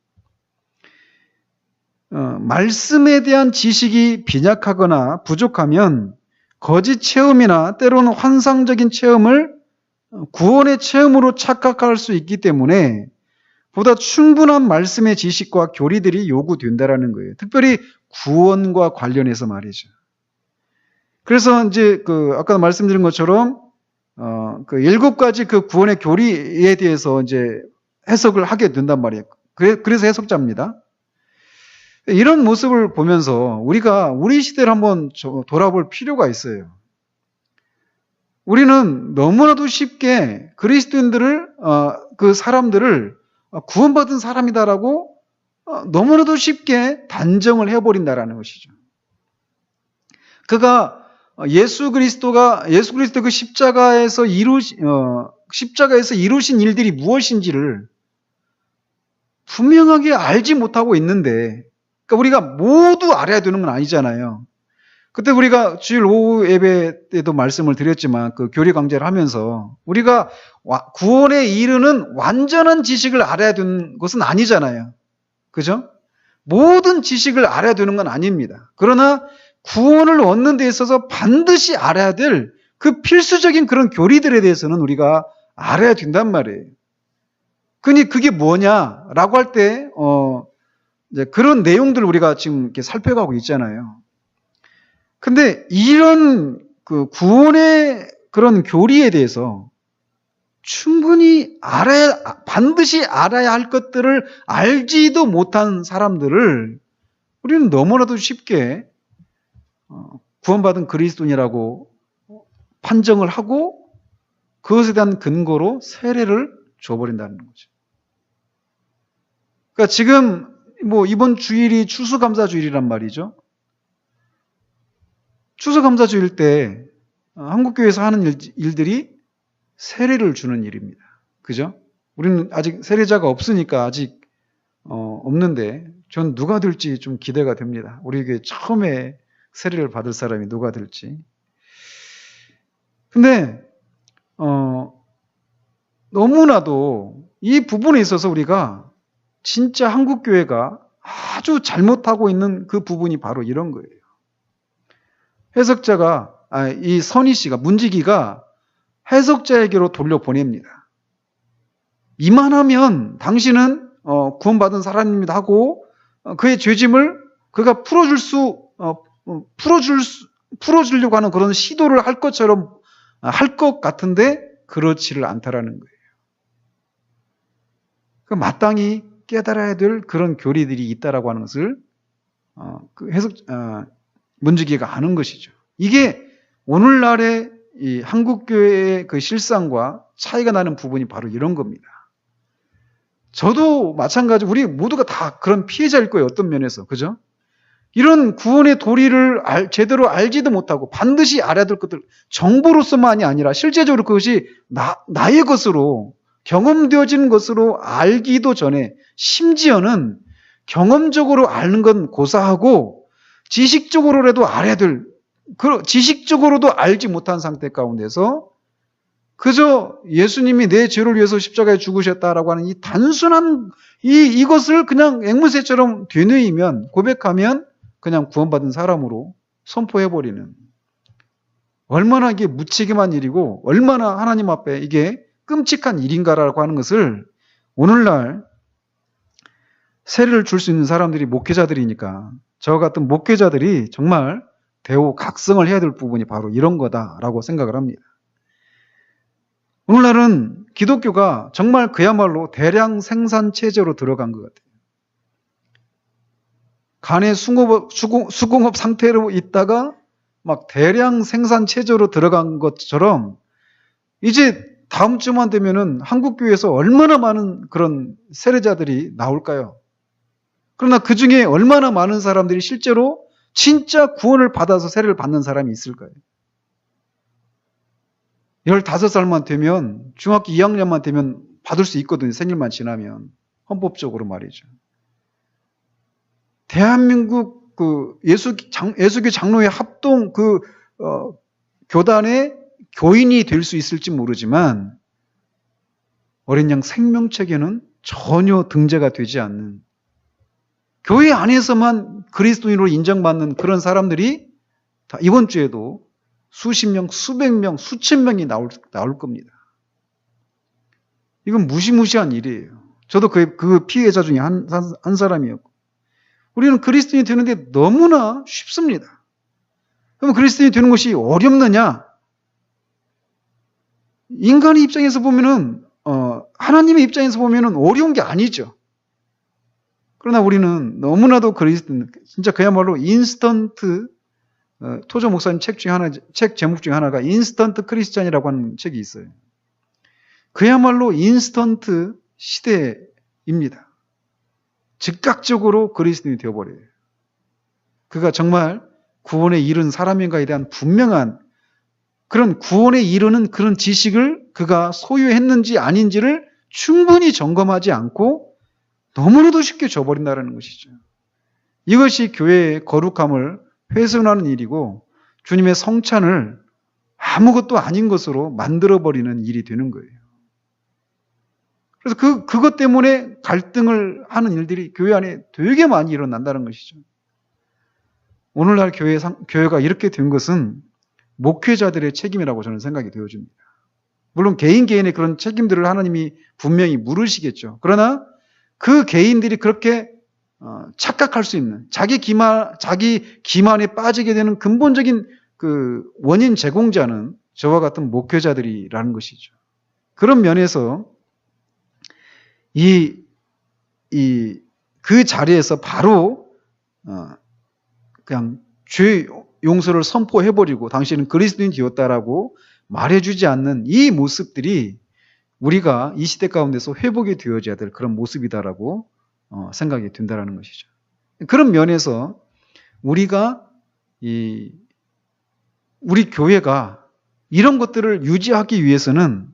말씀에 대한 지식이 빈약하거나 부족하면 거짓 체험이나 때로는 환상적인 체험을 구원의 체험으로 착각할 수 있기 때문에 보다 충분한 말씀의 지식과 교리들이 요구된다라는 거예요. 특별히 구원과 관련해서 말이죠. 그래서 이제 아까 말씀드린 것처럼 그 7가지 그 구원의 교리에 대해서 이제 해석을 하게 된단 말이에요. 그래서 해석자입니다. 이런 모습을 보면서 우리가 우리 시대를 한번 돌아볼 필요가 있어요. 우리는 너무나도 쉽게 그리스도인들을 그 사람들을 구원받은 사람이다라고 너무나도 쉽게 단정을 해버린다라는 것이죠. 그가 예수 그리스도가 그 십자가에서 이루신 일들이 무엇인지를 분명하게 알지 못하고 있는데, 그러니까 우리가 모두 알아야 되는 건 아니잖아요. 그때 우리가 주일 오후 예배 때도 말씀을 드렸지만 그 교리 강좌를 하면서 우리가 구원에 이르는 완전한 지식을 알아야 되는 것은 아니잖아요. 그죠? 모든 지식을 알아야 되는 건 아닙니다. 그러나 구원을 얻는 데 있어서 반드시 알아야 될 그 필수적인 그런 교리들에 대해서는 우리가 알아야 된단 말이에요. 그게 뭐냐라고 할 때 이제 그런 내용들을 우리가 지금 이렇게 살펴가고 있잖아요. 근데 이런 그 구원의 그런 교리에 대해서 충분히 반드시 알아야 할 것들을 알지도 못한 사람들을 우리는 너무나도 쉽게 구원받은 그리스도인이라고 판정을 하고 그것에 대한 근거로 세례를 줘버린다는 거죠. 그러니까 지금 이번 주일이 추수감사주일이란 말이죠. 추수감사주일 때 한국교회에서 하는 일들이 세례를 주는 일입니다. 그죠? 우리는 아직 세례자가 없으니까 아직 없는데 전 누가 될지 좀 기대가 됩니다. 우리 교회 처음에 세례를 받을 사람이 누가 될지. 근데 너무나도 이 부분에 있어서 우리가 진짜 한국교회가 아주 잘못하고 있는 그 부분이 바로 이런 거예요. 이 선희 씨가, 문지기가 해석자에게로 돌려보냅니다. 이만하면 당신은 구원받은 사람입니다 하고 그의 죄짐을 그가 풀어주려고 하는 그런 시도를 할 것처럼 할 것 같은데 그렇지를 않다라는 거예요. 마땅히 깨달아야 될 그런 교리들이 있다라고 하는 것을 문지기가 아는 것이죠. 이게 오늘날의 이 한국교회의 그 실상과 차이가 나는 부분이 바로 이런 겁니다. 저도 마찬가지로 우리 모두가 다 그런 피해자일 거예요. 어떤 면에서. 그죠? 이런 구원의 도리를 제대로 알지도 못하고 반드시 알아야 될 것들, 정보로서만이 아니라 실제적으로 그것이 나의 것으로 경험되어지는 것으로 알기도 전에 심지어는 경험적으로 아는 건 고사하고 지식적으로라도 알아야 될, 지식적으로도 알지 못한 상태 가운데서 그저 예수님이 내 죄를 위해서 십자가에 죽으셨다라고 하는 이 단순한 이것을 그냥 앵무새처럼 되뇌이면, 고백하면 그냥 구원받은 사람으로 선포해버리는, 얼마나 이게 무책임한 일이고 얼마나 하나님 앞에 이게 끔찍한 일인가라고 하는 것을 오늘날 세례를 줄 수 있는 사람들이 목회자들이니까 저 같은 목회자들이 정말 대우각성을 해야 될 부분이 바로 이런 거다라고 생각을 합니다. 오늘날은 기독교가 정말 그야말로 대량 생산 체제로 들어간 것 같아요. 간의 수공업 상태로 있다가 막 대량 생산 체제로 들어간 것처럼 이제 다음 주만 되면은 한국교회에서 얼마나 많은 그런 세례자들이 나올까요? 그러나 그 중에 얼마나 많은 사람들이 실제로 진짜 구원을 받아서 세례를 받는 사람이 있을까요? 15살만 되면, 중학교 2학년만 되면 받을 수 있거든요. 생일만 지나면. 헌법적으로 말이죠. 대한민국 예수교 장로회 합동 교단의 교인이 될 수 있을지 모르지만 어린 양 생명책에는 전혀 등재가 되지 않는, 교회 안에서만 그리스도인으로 인정받는 그런 사람들이 다 이번 주에도 수십 명, 수백 명, 수천 명이 나올 겁니다. 이건 무시무시한 일이에요. 저도 그 피해자 중에 한 사람이었고, 우리는 그리스도인이 되는데 너무나 쉽습니다. 그럼 그리스도인이 되는 것이 어렵느냐? 인간의 입장에서 보면은, 하나님의 입장에서 보면은 어려운 게 아니죠. 그러나 우리는 너무나도 그리스도인, 진짜 그야말로 인스턴트, 토저 목사님 책 제목 중에 하나가 인스턴트 크리스찬이라고 하는 책이 있어요. 그야말로 인스턴트 시대입니다. 즉각적으로 그리스도인이 되어버려요. 그가 정말 구원에 이른 사람인가에 대한 분명한 그런 구원에 이르는 그런 지식을 그가 소유했는지 아닌지를 충분히 점검하지 않고 너무나도 쉽게 줘버린다는 것이죠. 이것이 교회의 거룩함을 훼손하는 일이고 주님의 성찬을 아무것도 아닌 것으로 만들어버리는 일이 되는 거예요. 그래서 그것 때문에 갈등을 하는 일들이 교회 안에 되게 많이 일어난다는 것이죠. 오늘날 교회가 이렇게 된 것은 목회자들의 책임이라고 저는 생각이 되어집니다. 물론 개인의 그런 책임들을 하나님이 분명히 물으시겠죠. 그러나 그 개인들이 그렇게 착각할 수 있는, 자기 기만에 빠지게 되는 근본적인 그 원인 제공자는 저와 같은 목회자들이라는 것이죠. 그런 면에서 그 자리에서 바로 그냥 죄 용서를 선포해버리고 당신은 그리스도인 되었다라고 말해주지 않는 이 모습들이 우리가 이 시대 가운데서 회복이 되어져야 될 그런 모습이다라고 생각이 든다는 것이죠. 그런 면에서 우리가 우리 교회가 이런 것들을 유지하기 위해서는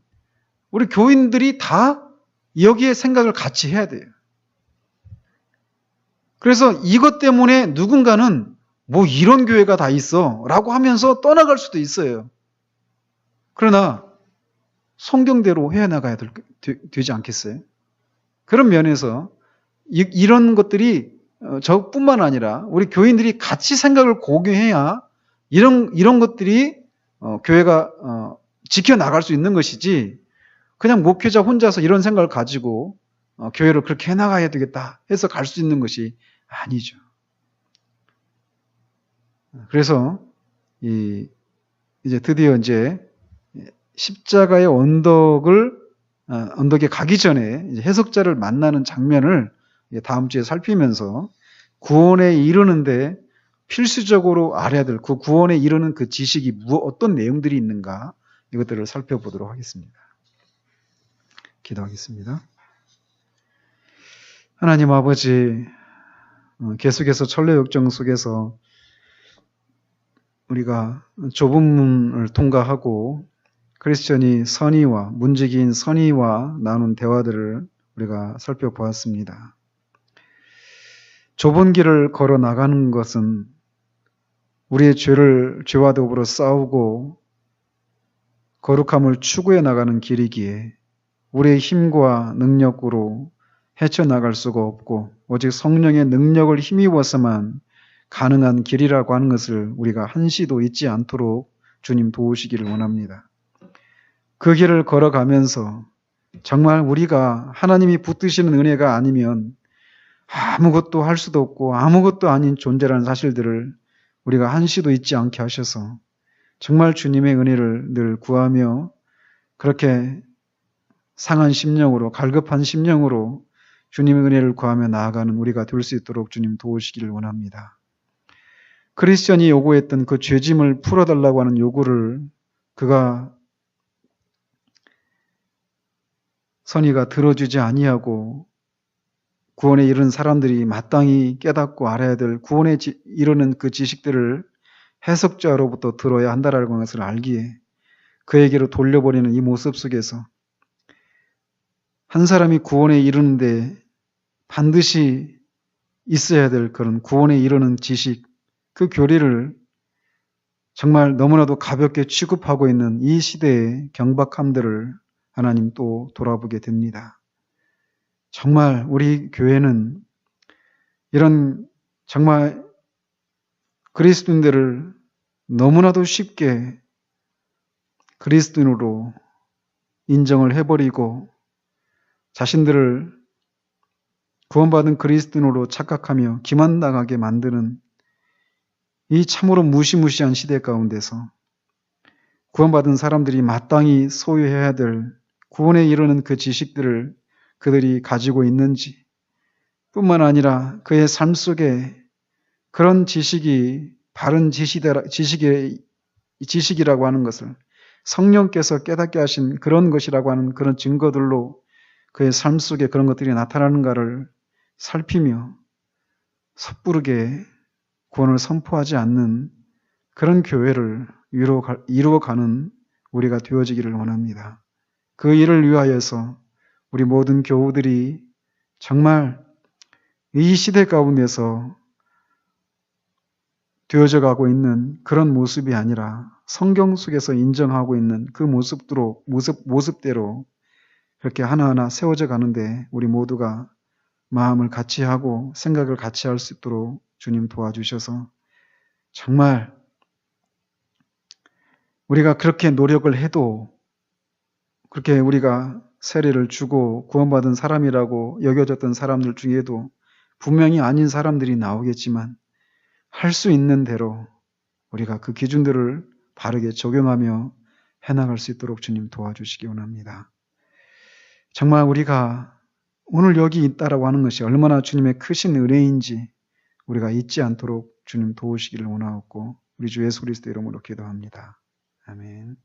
우리 교인들이 다 여기에 생각을 같이 해야 돼요. 그래서 이것 때문에 누군가는 뭐 이런 교회가 다 있어 라고 하면서 떠나갈 수도 있어요. 그러나 성경대로 해나가야 되지 않겠어요? 그런 면에서 이런 것들이 저뿐만 아니라 우리 교인들이 같이 생각을 공유해야 이런 것들이 교회가 지켜나갈 수 있는 것이지, 그냥 목회자 혼자서 이런 생각을 가지고 교회를 그렇게 해나가야 되겠다 해서 갈 수 있는 것이 아니죠. 그래서 이제 드디어 십자가의 언덕에 가기 전에 이제 해석자를 만나는 장면을 다음 주에 살피면서 구원에 이르는데 필수적으로 알아야 될 그 구원에 이르는 그 지식이 어떤 내용들이 있는가, 이것들을 살펴보도록 하겠습니다. 기도하겠습니다. 하나님 아버지, 계속해서 천려 역정 속에서 우리가 좁은 문을 통과하고 크리스천이 문지기인 선의와 나눈 대화들을 우리가 살펴보았습니다. 좁은 길을 걸어 나가는 것은 우리의 죄와 더불어 싸우고 거룩함을 추구해 나가는 길이기에 우리의 힘과 능력으로 헤쳐나갈 수가 없고 오직 성령의 능력을 힘입어서만 가능한 길이라고 하는 것을 우리가 한시도 잊지 않도록 주님 도우시기를 원합니다. 그 길을 걸어가면서 정말 우리가 하나님이 붙드시는 은혜가 아니면 아무것도 할 수도 없고 아무것도 아닌 존재라는 사실들을 우리가 한시도 잊지 않게 하셔서 정말 주님의 은혜를 늘 구하며 그렇게 상한 심령으로, 갈급한 심령으로 주님의 은혜를 구하며 나아가는 우리가 될 수 있도록 주님 도우시기를 원합니다. 크리스천이 요구했던 그 죄짐을 풀어달라고 하는 요구를 선의가 들어주지 아니하고 구원에 이른 사람들이 마땅히 깨닫고 알아야 될 구원에 이르는 그 지식들을 해석자로부터 들어야 한다라는 것을 알기에 그에게로 돌려버리는 이 모습 속에서 한 사람이 구원에 이르는데 반드시 있어야 될 그런 구원에 이르는 지식, 그 교리를 정말 너무나도 가볍게 취급하고 있는 이 시대의 경박함들을 하나님 또 돌아보게 됩니다. 정말 우리 교회는 이런 정말 그리스도인들을 너무나도 쉽게 그리스도인으로 인정을 해버리고 자신들을 구원받은 그리스도인으로 착각하며 기만당하게 만드는 이 참으로 무시무시한 시대 가운데서 구원받은 사람들이 마땅히 소유해야 될 구원에 이르는 그 지식들을 그들이 가지고 있는지 뿐만 아니라 그의 삶 속에 그런 지식이 바른 지식이라고 하는 것을 성령께서 깨닫게 하신 그런 것이라고 하는 그런 증거들로 그의 삶 속에 그런 것들이 나타나는가를 살피며 섣부르게 구원을 선포하지 않는 그런 교회를 이루어가는 우리가 되어지기를 원합니다. 그 일을 위하여서 우리 모든 교우들이 정말 이 시대 가운데서 되어져 가고 있는 그런 모습이 아니라 성경 속에서 인정하고 있는 그 모습대로 그렇게 하나하나 세워져 가는데 우리 모두가 마음을 같이 하고 생각을 같이 할 수 있도록 주님 도와주셔서 정말 우리가 그렇게 노력을 해도 그렇게 우리가 세례를 주고 구원받은 사람이라고 여겨졌던 사람들 중에도 분명히 아닌 사람들이 나오겠지만 할 수 있는 대로 우리가 그 기준들을 바르게 적용하며 해나갈 수 있도록 주님 도와주시기 원합니다. 정말 우리가 오늘 여기 있다라고 하는 것이 얼마나 주님의 크신 은혜인지 우리가 잊지 않도록 주님 도우시기를 원하옵고 우리 주 예수 그리스도 이름으로 기도합니다. 아멘.